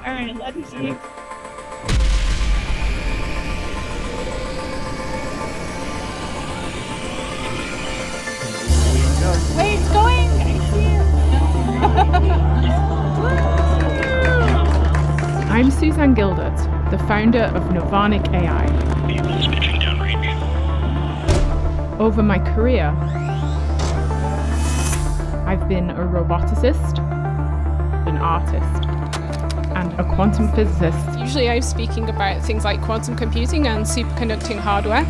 All right, let's see. Wait, it's going! I see it. I'm Suzanne Gildert, the founder of Nirvanic AI. Over my career, I've been a roboticist, an artist, and a quantum physicist. Usually I'm speaking about things like quantum computing and superconducting hardware.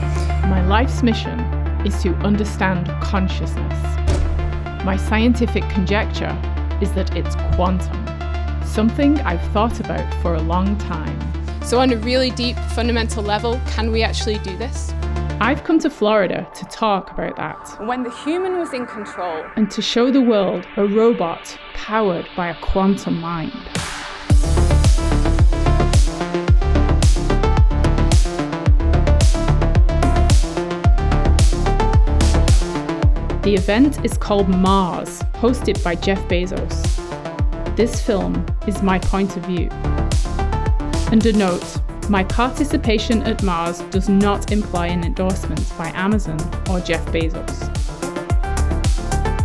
My life's mission is to understand consciousness. My scientific conjecture is that it's quantum, something I've thought about for a long time. So on a really deep, fundamental level, can we actually do this? I've come to Florida to talk about that. When the human was in control. And to show the world a robot powered by a quantum mind. The event is called Mars, hosted by Jeff Bezos. This film is my point of view. And a note, my participation at Mars does not imply an endorsement by Amazon or Jeff Bezos.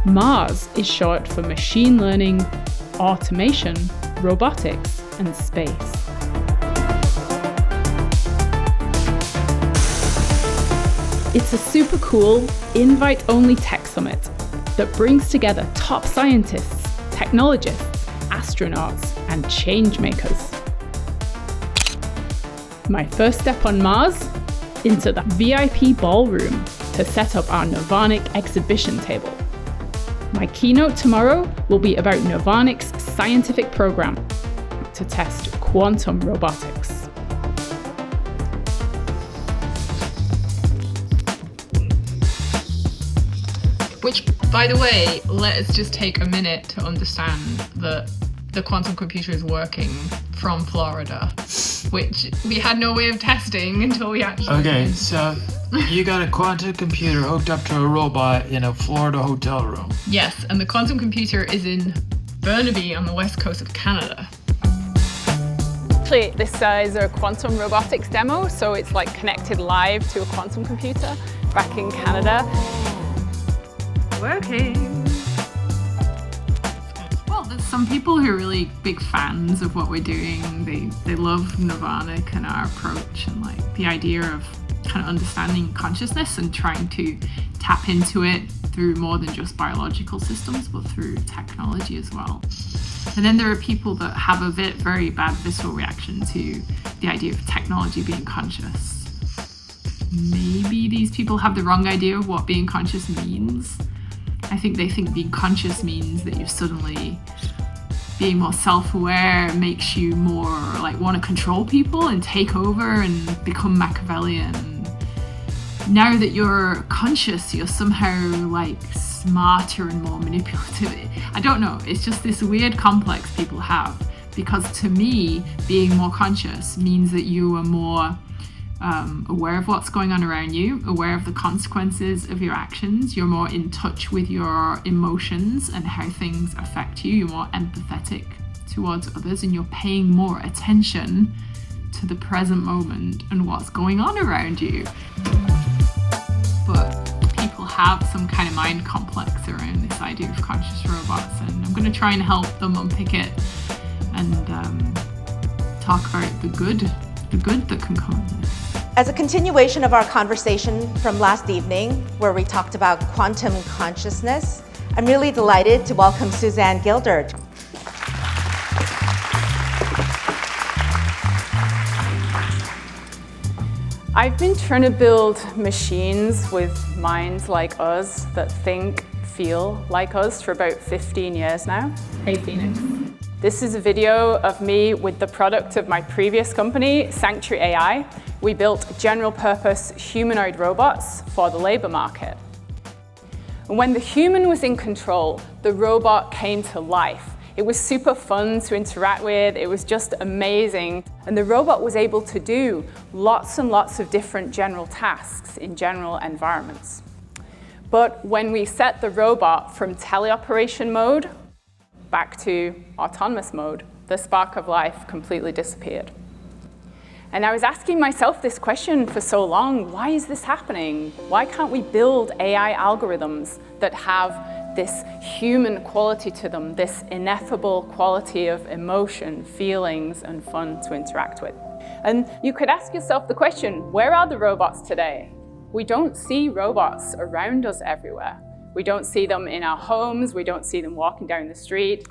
Mars is short for machine learning, automation, robotics, and space. It's a super cool, invite-only tech summit that brings together top scientists, technologists, astronauts, and change makers. My first step on Mars? Into the VIP ballroom to set up our Nirvanic exhibition table. My keynote tomorrow will be about Nirvanic's scientific program to test quantum robotics. Which, by the way, let us just take a minute to understand that the quantum computer is working from Florida, which we had no way of testing until we actually... Okay, so you got a quantum computer hooked up to a robot in a Florida hotel room. Yes, and the quantum computer is in Burnaby on the west coast of Canada. Actually, this is a quantum robotics demo, so it's like connected live to a quantum computer back in Canada. Working. Well, there's some people who are really big fans of what we're doing. They love Nirvanic and our approach and like the idea of kind of understanding consciousness and trying to tap into it through more than just biological systems, but through technology as well. And then there are people that have a very bad visceral reaction to the idea of technology being conscious. Maybe these people have the wrong idea of what being conscious means. I think they think being conscious means that you're suddenly being more self-aware, makes you more like want to control people and take over and become Machiavellian. Now that you're conscious, you're somehow like smarter and more manipulative. I don't know, it's just this weird complex people have, because to me, being more conscious means that you are more aware of what's going on around you, aware of the consequences of your actions. You're more in touch with your emotions and how things affect you. You're more empathetic towards others, and you're paying more attention to the present moment and what's going on around you. But people have some kind of mind complex around this idea of conscious robots, and I'm going to try and help them unpick it and talk about the good that can come of this. As a continuation of our conversation from last evening, where we talked about quantum consciousness, I'm really delighted to welcome Suzanne Gildert. I've been trying to build machines with minds like us that think, feel like us for about 15 years now. Hey, Phoenix. This is a video of me with the product of my previous company, Sanctuary AI. We built general-purpose humanoid robots for the labor market. And when the human was in control, the robot came to life. It was super fun to interact with. It was just amazing. And the robot was able to do lots and lots of different general tasks in general environments. But when we set the robot from teleoperation mode back to autonomous mode, The spark of life completely disappeared. And I was asking myself this question for so long, why is this happening? Why can't we build AI algorithms that have this human quality to them, this ineffable quality of emotion, feelings, and fun to interact with? And you could ask yourself the question, where are the robots today? We don't see robots around us everywhere. We don't see them in our homes. We don't see them walking down the street.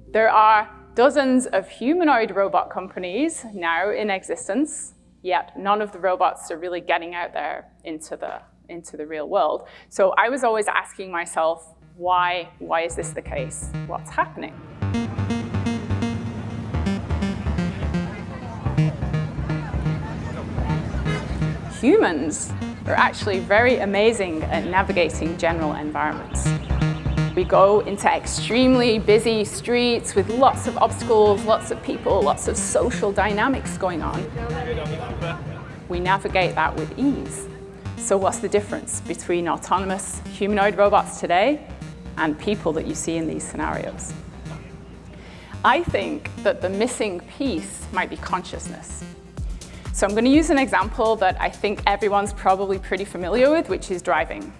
There are dozens of humanoid robot companies now in existence, yet none of the robots are really getting out there into the real world. So I was always asking myself, why is this the case? What's happening? Humans are actually very amazing at navigating general environments. We go into extremely busy streets with lots of obstacles, lots of people, lots of social dynamics going on. We navigate that with ease. So what's the difference between autonomous humanoid robots today and people that you see in these scenarios? I think that the missing piece might be consciousness. So I'm going to use an example that I think everyone's probably pretty familiar with, which is driving.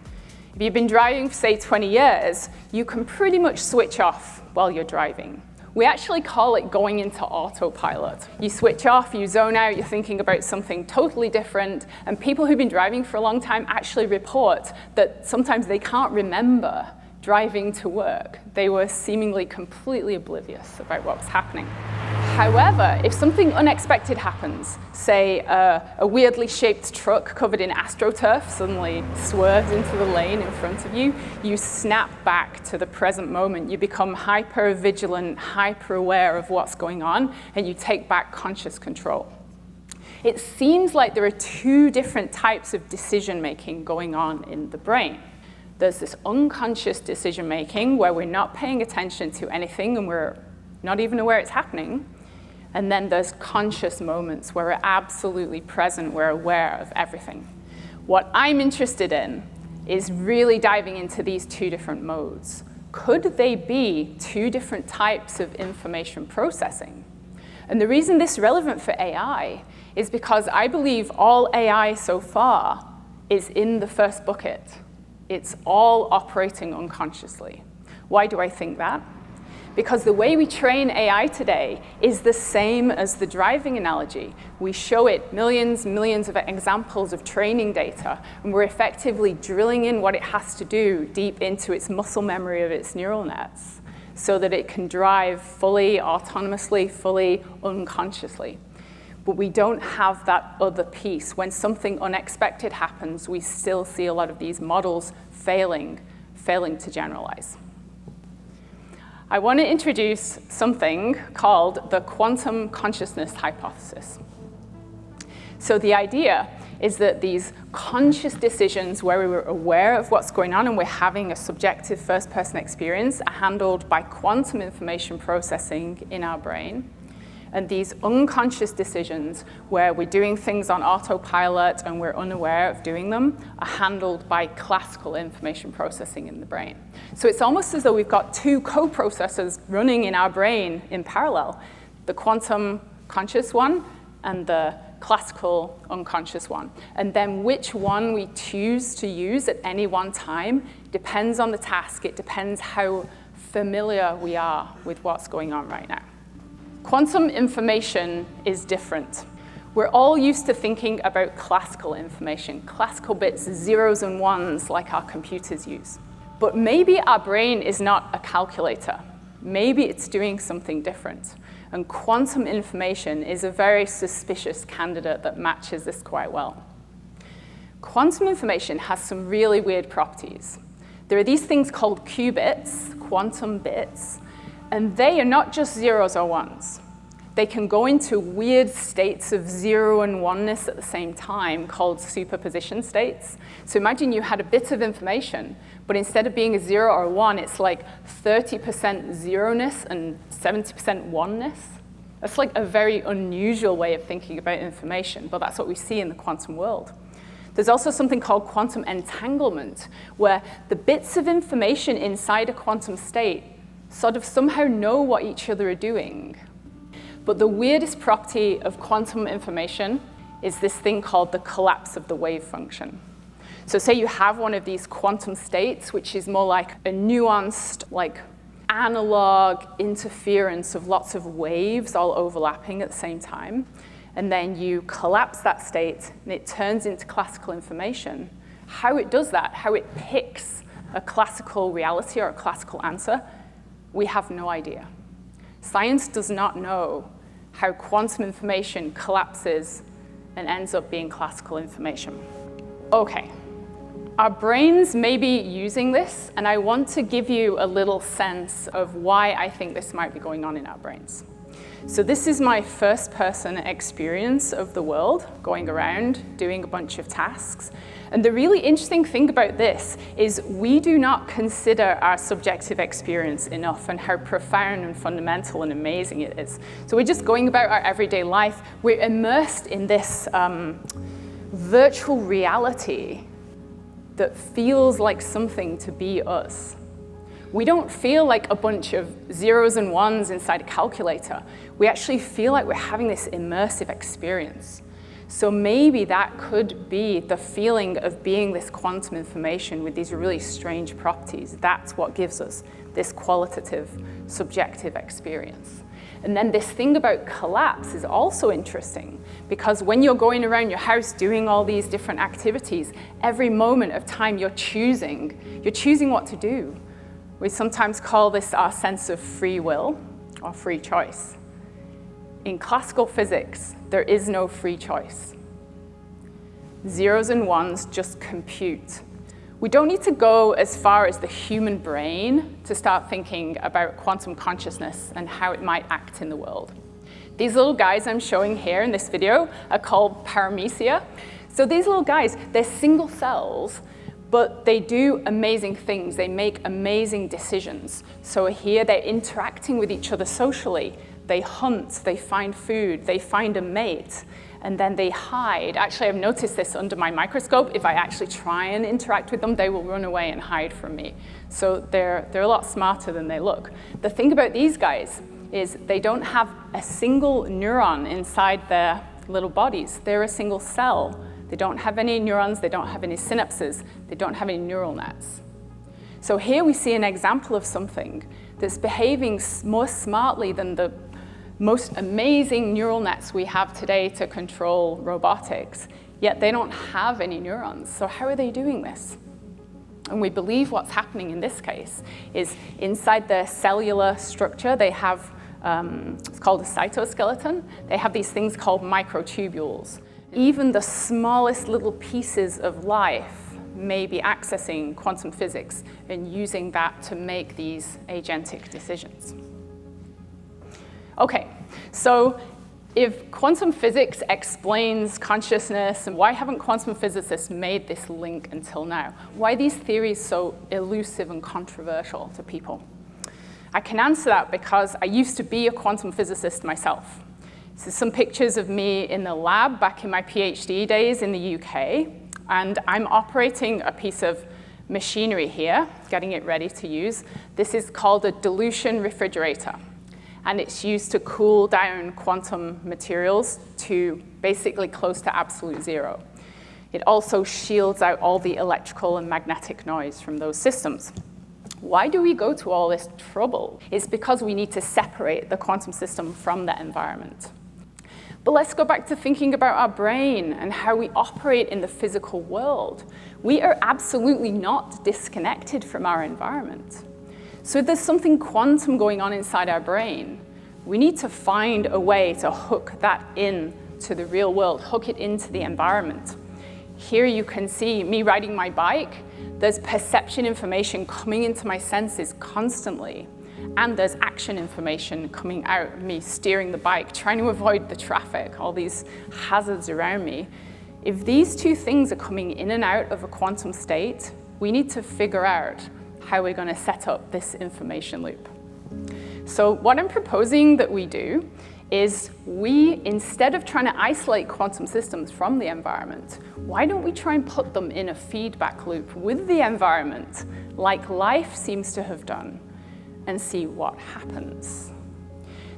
If you've been driving for, say, 20 years, you can pretty much switch off while you're driving. We actually call it going into autopilot. You switch off, you zone out, you're thinking about something totally different, and people who've been driving for a long time actually report that sometimes they can't remember driving to work. They were seemingly completely oblivious about what was happening. However, if something unexpected happens, say a weirdly shaped truck covered in astroturf suddenly swerves into the lane in front of you, you snap back to the present moment. You become hyper-vigilant, hyper-aware of what's going on, and you take back conscious control. It seems like there are two different types of decision-making going on in the brain. There's this unconscious decision-making where we're not paying attention to anything and we're not even aware it's happening. And then there's conscious moments where we're absolutely present, we're aware of everything. What I'm interested in is really diving into these two different modes. Could they be two different types of information processing? And the reason this is relevant for AI is because I believe all AI so far is in the first bucket. It's all operating unconsciously. Why do I think that? Because the way we train AI today is the same as the driving analogy. We show it millions of examples of training data, and we're effectively drilling in what it has to do deep into its muscle memory of its neural nets so that it can drive fully autonomously, fully unconsciously. But we don't have that other piece. When something unexpected happens, we still see a lot of these models failing to generalize. I want to introduce something called the quantum consciousness hypothesis. So the idea is that these conscious decisions where we were aware of what's going on and we're having a subjective first-person experience are handled by quantum information processing in our brain. And these unconscious decisions where we're doing things on autopilot and we're unaware of doing them are handled by classical information processing in the brain. So it's almost as though we've got two co-processors running in our brain in parallel, the quantum conscious one and the classical unconscious one. And then which one we choose to use at any one time depends on the task. It depends how familiar we are with what's going on right now. Quantum information is different. We're all used to thinking about classical information, classical bits, zeros and ones like our computers use. But maybe our brain is not a calculator. Maybe it's doing something different. And quantum information is a very suspicious candidate that matches this quite well. Quantum information has some really weird properties. There are these things called qubits, quantum bits, and they are not just zeros or ones. They can go into weird states of zero and oneness at the same time called superposition states. So imagine you had a bit of information, but instead of being a 0 or a 1, it's like 30% zeroness and 70% oneness. That's like a very unusual way of thinking about information, but that's what we see in the quantum world. There's also something called quantum entanglement, where the bits of information inside a quantum state sort of somehow know what each other are doing. But the weirdest property of quantum information is this thing called the collapse of the wave function. So say you have one of these quantum states, which is more like a nuanced, like analog interference of lots of waves all overlapping at the same time. And then you collapse that state and it turns into classical information. How it does that, how it picks a classical reality or a classical answer, we have no idea. Science does not know how quantum information collapses and ends up being classical information. Okay, our brains may be using this, and I want to give you a little sense of why I think this might be going on in our brains. So this is my first-person experience of the world, going around, doing a bunch of tasks. And the really interesting thing about this is we do not consider our subjective experience enough and how profound and fundamental and amazing it is. So we're just going about our everyday life. We're immersed in this virtual reality that feels like something to be us. We don't feel like a bunch of zeros and ones inside a calculator. We actually feel like we're having this immersive experience. So maybe that could be the feeling of being this quantum information with these really strange properties. That's what gives us this qualitative, subjective experience. And then this thing about collapse is also interesting, because when you're going around your house doing all these different activities, every moment of time you're choosing what to do. We sometimes call this our sense of free will or free choice. In classical physics, there is no free choice. Zeros and ones just compute. We don't need to go as far as the human brain to start thinking about quantum consciousness and how it might act in the world. These little guys I'm showing here in this video are called paramecia. So these little guys, they're single cells, but they do amazing things. They make amazing decisions. So here they're interacting with each other socially. They hunt, they find food, they find a mate, and then they hide. Actually, I've noticed this under my microscope. If I actually try and interact with them, they will run away and hide from me. So they're a lot smarter than they look. The thing about these guys is they don't have a single neuron inside their little bodies. They're a single cell. They don't have any neurons, they don't have any synapses, they don't have any neural nets. So here we see an example of something that's behaving more smartly than the most amazing neural nets we have today to control robotics, yet they don't have any neurons. So how are they doing this? And we believe what's happening in this case is inside their cellular structure, they have, it's called a cytoskeleton, they have these things called microtubules. Even the smallest little pieces of life may be accessing quantum physics and using that to make these agentic decisions. Okay, so if quantum physics explains consciousness, and why haven't quantum physicists made this link until now? Why are these theories so elusive and controversial to people? I can answer that because I used to be a quantum physicist myself. This is some pictures of me in the lab back in my PhD days in the UK, and I'm operating a piece of machinery here, getting it ready to use. This is called a dilution refrigerator, and it's used to cool down quantum materials to basically close to absolute zero. It also shields out all the electrical and magnetic noise from those systems. Why do we go to all this trouble? It's because we need to separate the quantum system from the environment. But let's go back to thinking about our brain and how we operate in the physical world. We are absolutely not disconnected from our environment. So if there's something quantum going on inside our brain, we need to find a way to hook that in to the real world, hook it into the environment. Here you can see me riding my bike. There's perception information coming into my senses constantly. And there's action information coming out of me steering the bike, trying to avoid the traffic, all these hazards around me. If these two things are coming in and out of a quantum state, we need to figure out how we're going to set up this information loop. So what I'm proposing that we do is instead of trying to isolate quantum systems from the environment, why don't we try and put them in a feedback loop with the environment, like life seems to have done, and see what happens.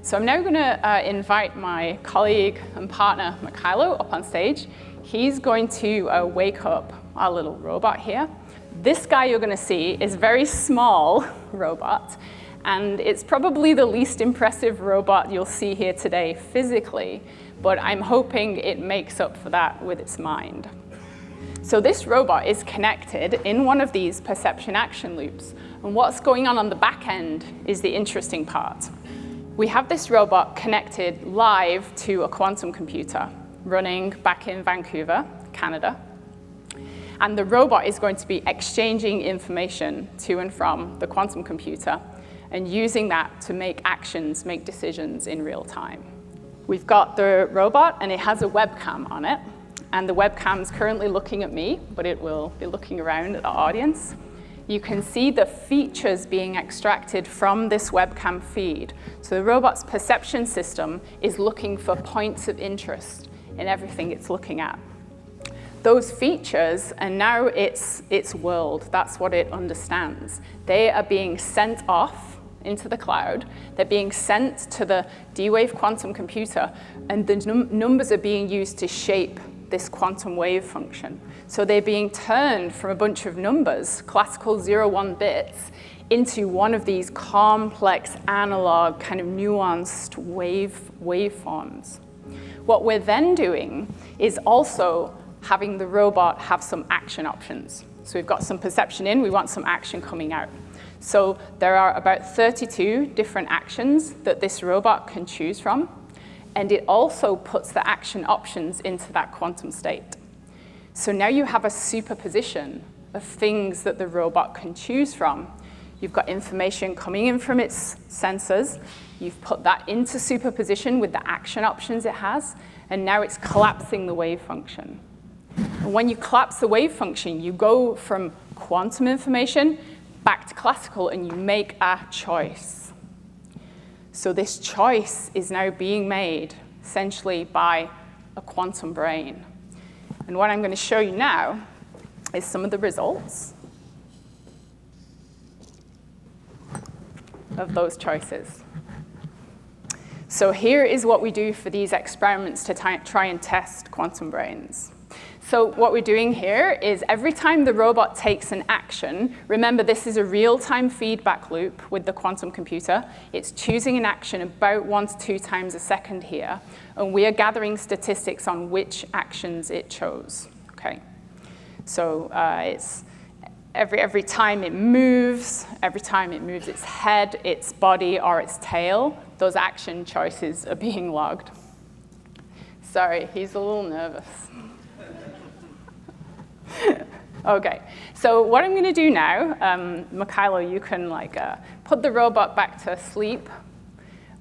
So I'm now going to invite my colleague and partner, Mikhailo, up on stage. He's going to wake up our little robot here. This guy you're going to see is a very small robot, and it's probably the least impressive robot you'll see here today physically, but I'm hoping it makes up for that with its mind. So this robot is connected in one of these perception action loops, and what's going on the back end is the interesting part. We have this robot connected live to a quantum computer running back in Vancouver, Canada. And the robot is going to be exchanging information to and from the quantum computer and using that to make actions, make decisions in real time. We've got the robot, and it has a webcam on it. And the webcam's currently looking at me, but it will be looking around at the audience. You can see the features being extracted from this webcam feed. So the robot's perception system is looking for points of interest in everything it's looking at. Those features, and now its world, that's what it understands. They are being sent off into the cloud. They're being sent to the D-Wave quantum computer, and the numbers are being used to shape this quantum wave function. So they're being turned from a bunch of numbers, classical 0-1 bits, into one of these complex, analog, kind of nuanced waveforms. What we're then doing is also having the robot have some action options. So we've got some perception in, we want some action coming out. So there are about 32 different actions that this robot can choose from. And it also puts the action options into that quantum state. So now you have a superposition of things that the robot can choose from. You've got information coming in from its sensors. You've put that into superposition with the action options it has. And now it's collapsing the wave function. And when you collapse the wave function, you go from quantum information back to classical, and you make a choice. So this choice is now being made essentially by a quantum brain. And what I'm going to show you now is some of the results of those choices. So here is what we do for these experiments to try and test quantum brains. So what we're doing here is every time the robot takes an action, remember this is a real-time feedback loop with the quantum computer. It's choosing an action about 1 to 2 times a second here, and we are gathering statistics on which actions it chose. Okay, so it's every time it moves its head, its body, or its tail, those action choices are being logged. Sorry, he's a little nervous. Okay, so what I'm going to do now, Mikhailo, you can put the robot back to sleep.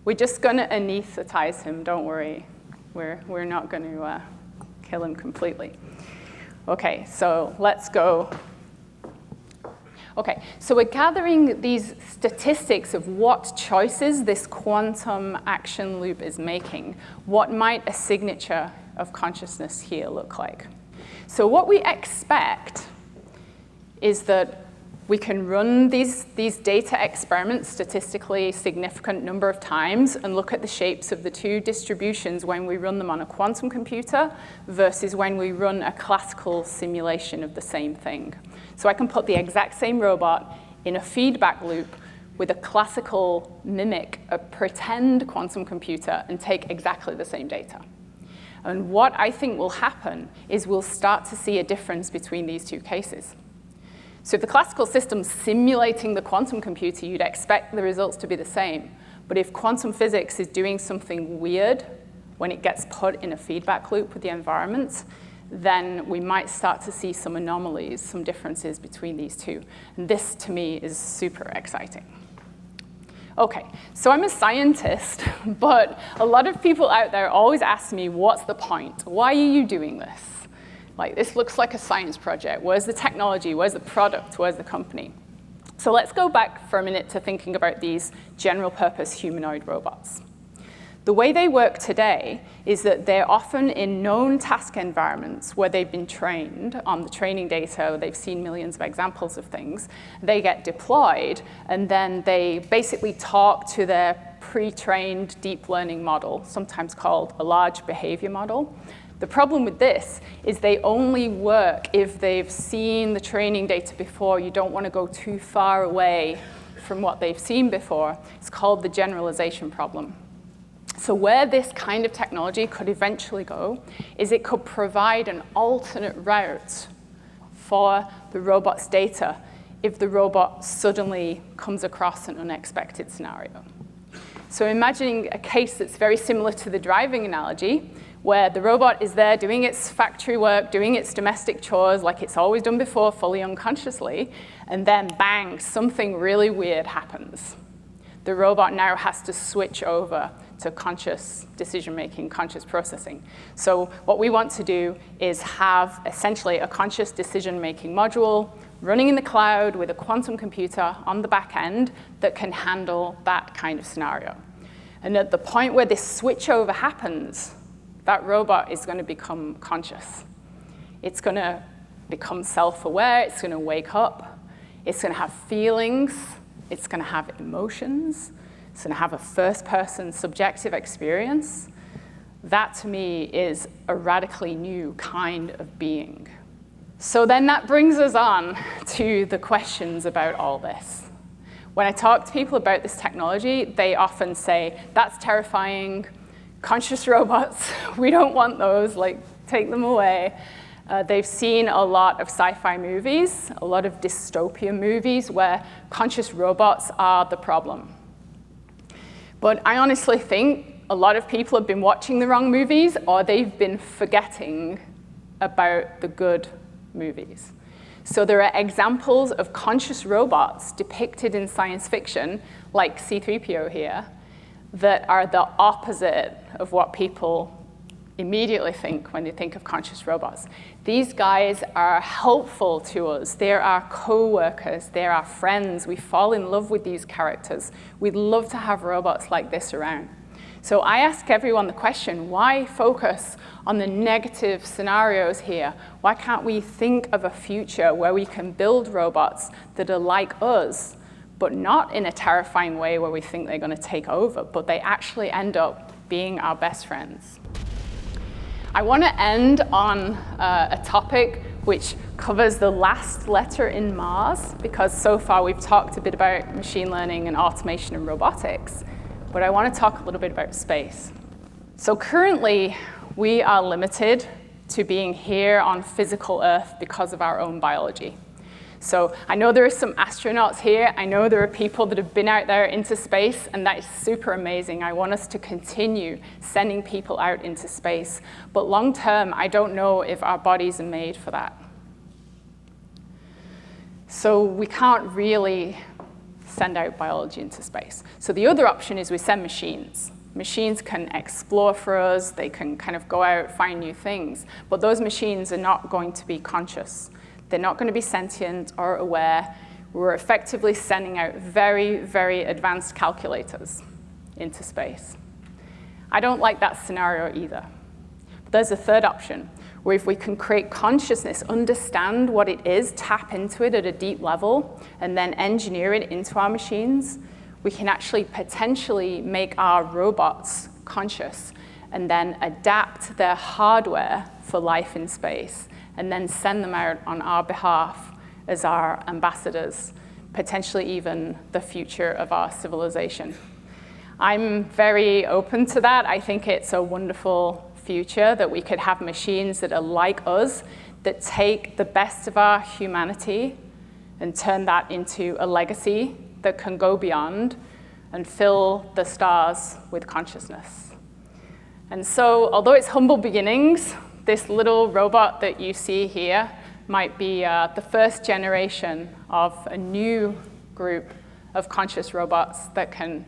We're just going to anesthetize him. Don't worry, we're not going to kill him completely. Okay, so let's go. Okay, so we're gathering these statistics of what choices this quantum action loop is making. What might a signature of consciousness here look like? So what we expect is that we can run these data experiments statistically significant number of times and look at the shapes of the two distributions when we run them on a quantum computer versus when we run a classical simulation of the same thing. So I can put the exact same robot in a feedback loop with a classical mimic, a pretend quantum computer, and take exactly the same data. And what I think will happen is we'll start to see a difference between these two cases. So if the classical system's simulating the quantum computer, you'd expect the results to be the same. But if quantum physics is doing something weird when it gets put in a feedback loop with the environment, then we might start to see some anomalies, some differences between these two. And this, to me, is super exciting. Okay, so I'm a scientist, but a lot of people out there always ask me, what's the point? Why are you doing this? Like, this looks like a science project. Where's the technology? Where's the product? Where's the company? So let's go back for a minute to thinking about these general purpose humanoid robots. The way they work today is that they're often in known task environments where they've been trained on the training data, they've seen millions of examples of things. They get deployed, and then they basically talk to their pre-trained deep learning model, sometimes called a large behavior model. The problem with this is they only work if they've seen the training data before. You don't want to go too far away from what they've seen before. It's called the generalization problem. So where this kind of technology could eventually go is it could provide an alternate route for the robot's data if the robot suddenly comes across an unexpected scenario. So imagining a case that's very similar to the driving analogy, where the robot is there doing its factory work, doing its domestic chores like it's always done before, fully unconsciously, and then bang, something really weird happens. The robot now has to switch over to conscious decision-making, conscious processing. So what we want to do is have essentially a conscious decision-making module running in the cloud with a quantum computer on the back end that can handle that kind of scenario. And at the point where this switchover happens, that robot is going to become conscious. It's going to become self-aware. It's going to wake up. It's going to have feelings. It's going to have emotions. It's going to have a first-person subjective experience. That, to me, is a radically new kind of being. So then that brings us on to the questions about all this. When I talk to people about this technology, they often say, that's terrifying. Conscious robots, we don't want those, like, take them away. They've seen a lot of sci-fi movies, a lot of dystopia movies where conscious robots are the problem. But I honestly think a lot of people have been watching the wrong movies, or they've been forgetting about the good movies. So there are examples of conscious robots depicted in science fiction, like C-3PO here, that are the opposite of what people immediately think when they think of conscious robots. These guys are helpful to us. They're our co-workers. They're our friends. We fall in love with these characters. We'd love to have robots like this around. So I ask everyone the question, why focus on the negative scenarios here? Why can't we think of a future where we can build robots that are like us, but not in a terrifying way where we think they're going to take over, but they actually end up being our best friends? I want to end on a topic which covers the last letter in Mars, because so far we've talked a bit about machine learning and automation and robotics, but I want to talk a little bit about space. So currently, we are limited to being here on physical Earth because of our own biology. So I know there are some astronauts here. I know there are people that have been out there into space, and that is super amazing. I want us to continue sending people out into space. But long term, I don't know if our bodies are made for that. So we can't really send out biology into space. So the other option is we send machines. Machines can explore for us. They can kind of go out, find new things. But those machines are not going to be conscious. They're not going to be sentient or aware. We're effectively sending out very, very advanced calculators into space. I don't like that scenario either. But there's a third option, where if we can create consciousness, understand what it is, tap into it at a deep level, and then engineer it into our machines, we can actually potentially make our robots conscious and then adapt their hardware for life in space, and then send them out on our behalf as our ambassadors, potentially even the future of our civilization. I'm very open to that. I think it's a wonderful future that we could have machines that are like us, that take the best of our humanity and turn that into a legacy that can go beyond and fill the stars with consciousness. And so, although it's humble beginnings, this little robot that you see here might be the first generation of a new group of conscious robots that can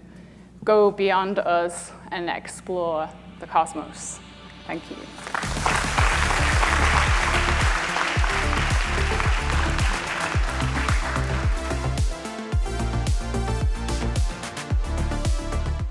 go beyond us and explore the cosmos. Thank you.